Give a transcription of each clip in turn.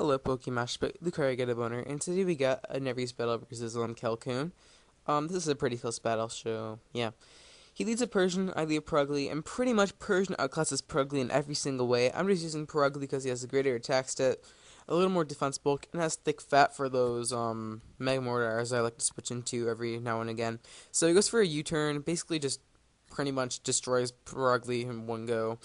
Hello, PokeMoshPit, LucarioGotABoner, and today we got a Nervous battle versus Calcune. This is a pretty close battle, so yeah. He leads a Persian, I lead a Purugly, and pretty much Persian outclasses Purugly in every single way. I'm just using Purugly because he has a greater attack stat, a little more defense bulk, and has thick fat for those Mega Mortars I like to switch into every now and again. So he goes for a U-turn, basically just pretty much destroys Purugly in one go.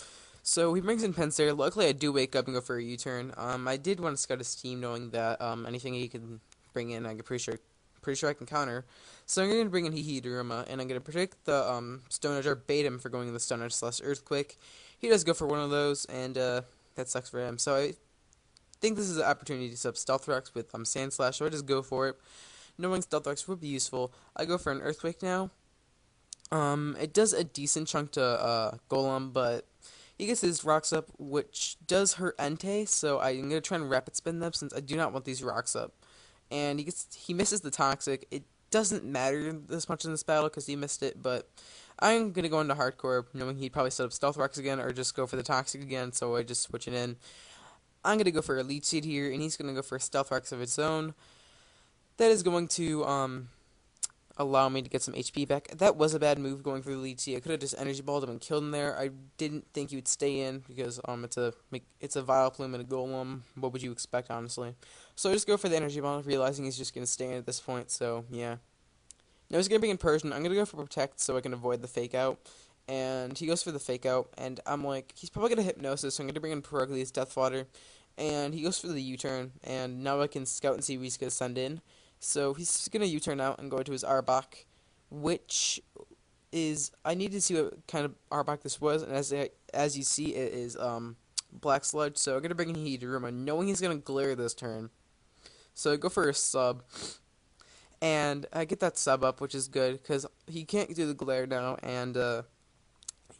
So he brings in Pinsir. Luckily, I do wake up and go for a U-turn. I did want to scout his team, knowing that anything he can bring in, I'm pretty sure I can counter. So I'm going to bring in Daruma, and I'm going to predict the Stone Edge or bait him for going in the Stone Edge / Earthquake. He does go for one of those, and that sucks for him. So I think this is an opportunity to sub Stealth Rocks with Sand Slash, so I just go for it. Knowing Stealth Rocks would be useful, I go for an Earthquake now. It does a decent chunk to Golem, but he gets his rocks up, which does hurt Entei, so I'm going to try and rapid spin them since I do not want these rocks up. And he misses the Toxic. It doesn't matter this much in this battle because he missed it, but I'm going to go into Hardcore, knowing he'd probably set up Stealth Rocks again or just go for the Toxic again, so I just switch it in. I'm going to go for a Leech Seed here, and he's going to go for Stealth Rocks of its own. That is going to allow me to get some HP back. That was a bad move going for the Leech Seed. I could have just Energy Balled him and killed him there. I didn't think he would stay in because it's a Vileplume and a Golem. What would you expect, honestly? So I just go for the Energy Ball, realizing he's just going to stay in at this point, so yeah. Now he's going to bring in Persian. I'm going to go for Protect so I can avoid the Fake Out. And he goes for the Fake Out, and I'm like, he's probably going to Hypnosis, so I'm going to bring in Purugly's Death Water. And he goes for the U-turn, and now I can scout and see who he's going to send in. So he's going to U-turn out and go to his Arbok, which is, I need to see what kind of Arbok this was, and as you see, it is Black Sludge. So I'm going to bring in Daruma, knowing he's going to Glare this turn. So I go for a sub, and I get that sub up, which is good, because he can't do the Glare now, and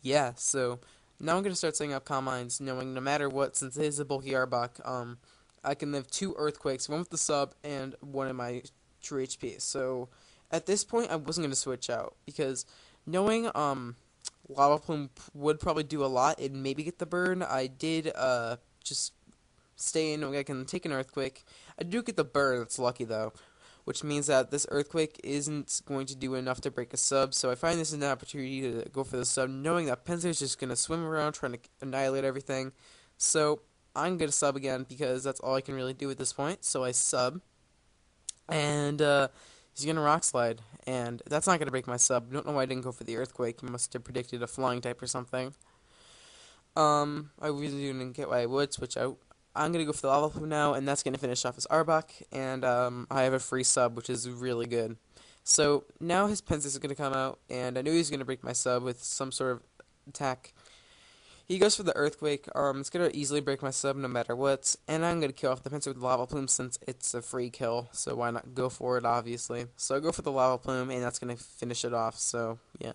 yeah, so now I'm going to start setting up Calm Minds, knowing no matter what, since it is a bulky Arbok, I can live 2 Earthquakes, one with the sub and one in my true HP. So at this point, I wasn't going to switch out because knowing Lava Plume would probably do a lot and maybe get the burn, I did just stay in. I can take an Earthquake. I do get the burn. That's lucky though, which means that this Earthquake isn't going to do enough to break a sub. So I find this is an opportunity to go for the sub, knowing that Pinsir is just going to swim around trying to annihilate everything. So I'm going to sub again because that's all I can really do at this point. So I sub, and he's going to Rock Slide, and that's not going to break my sub. Don't know why I didn't go for the Earthquake. He must have predicted a Flying type or something. I really didn't get why I would switch out. I'm going to go for the Lava Plume now, and that's going to finish off his Arbok, and I have a free sub, which is really good. So now his Pinsir is going to come out, and I knew he was going to break my sub with some sort of attack. He goes for the Earthquake. It's going to easily break my sub no matter what. And I'm going to kill off the Pinsir with the Lava Plume since it's a free kill. So why not go for it, obviously. So I go for the Lava Plume, and that's going to finish it off. So, yeah.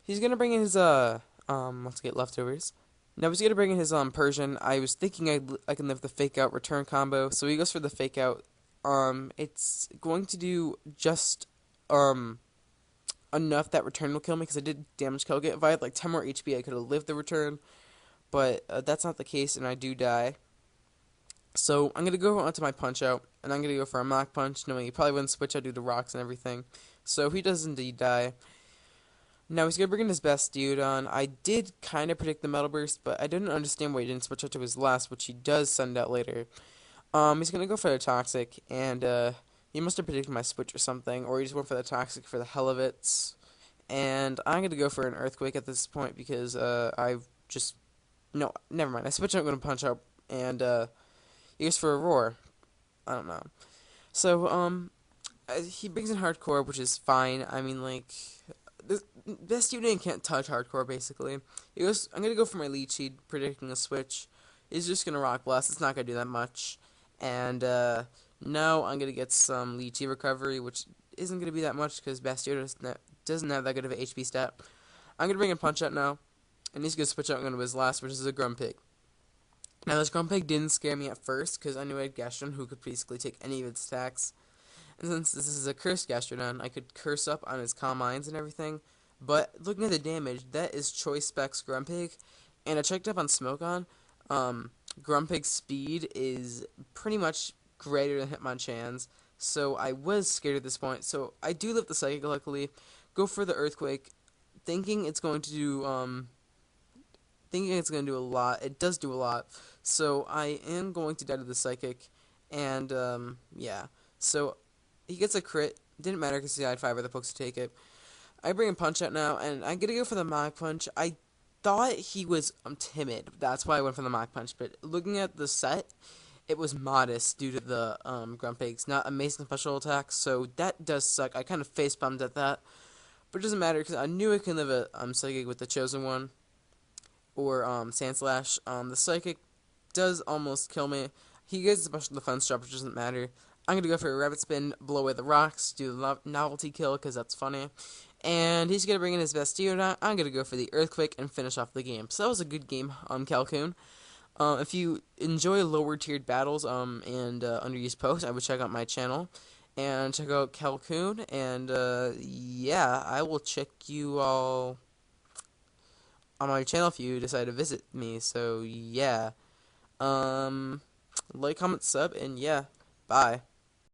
He's going to bring in his, let's get leftovers. Now he's going to bring in his, Persian. I was thinking I can live the Fake Out return combo. So he goes for the Fake Out. It's going to do just, enough that return will kill me because I did damage kill get. If I had like 10 more HP, I could have lived the return, but that's not the case, and I do die. So I'm gonna go onto my Punch Out, and I'm gonna go for a Mach Punch, knowing he probably wouldn't switch out due to rocks and everything. So he does indeed die. Now he's gonna bring in his Bastiodon. I did kind of predict the Metal Burst, but I didn't understand why he didn't switch out to his last, which he does send out later. He's gonna go for the Toxic, and he must have predicted my switch or something, or he just went for the Toxic for the hell of it. And I'm going to go for an Earthquake at this point because I've just... No, never mind. I switch out, I'm going to Punch Out, and he goes for a Roar. I don't know. So, he brings in Hardcore, which is fine. I mean, like... Best unit can't touch Hardcore, basically. He goes, I'm going to go for my Leech Seed, predicting a switch. He's just going to Rock Blast. It's not going to do that much. And, now I'm going to get some Leechy recovery, which isn't going to be that much because Bastiodon doesn't have that good of an HP stat. I'm going to bring in Punch Out now, and he's going to switch out into his last, which is a Grumpig. Now this Grumpig didn't scare me at first because I knew I had Gastrodon who could basically take any of its attacks. And since this is a cursed Gastrodon, I could curse up on his Calm Minds and everything. But looking at the damage, that is Choice Specs Grumpig, and I checked up on Smokeon. Grumpig's speed is pretty much greater than Hitmonchan's, so I was scared at this point. So I do lift the Psychic, luckily. Go for the Earthquake, thinking it's going to do a lot. It does do a lot. So I am going to die to the Psychic, and yeah. So he gets a crit. Didn't matter because he had 5 other pokes to take it. I bring a Punch out now, and I'm gonna go for the Mach Punch. I thought he was timid. That's why I went for the Mach Punch. But looking at the set, it was modest due to the Grumpig's not amazing special attacks. So that does suck. I kind of face bummed at that, but it doesn't matter because I knew I can live a Psychic with the Chosen One or Sandslash. The Psychic does almost kill me. He gets a special defense drop, which doesn't matter. I'm gonna go for a Rabbit Spin, blow away the rocks, do the novelty kill because that's funny. And he's going to bring in his best Geodude. I'm going to go for the Earthquake and finish off the game. So that was a good game, Calcune. If you enjoy lower tiered battles and underused posts, I would check out my channel. And check out Calcune. And yeah, I will check you all on my channel if you decide to visit me. So yeah. Like, comment, sub, and yeah. Bye.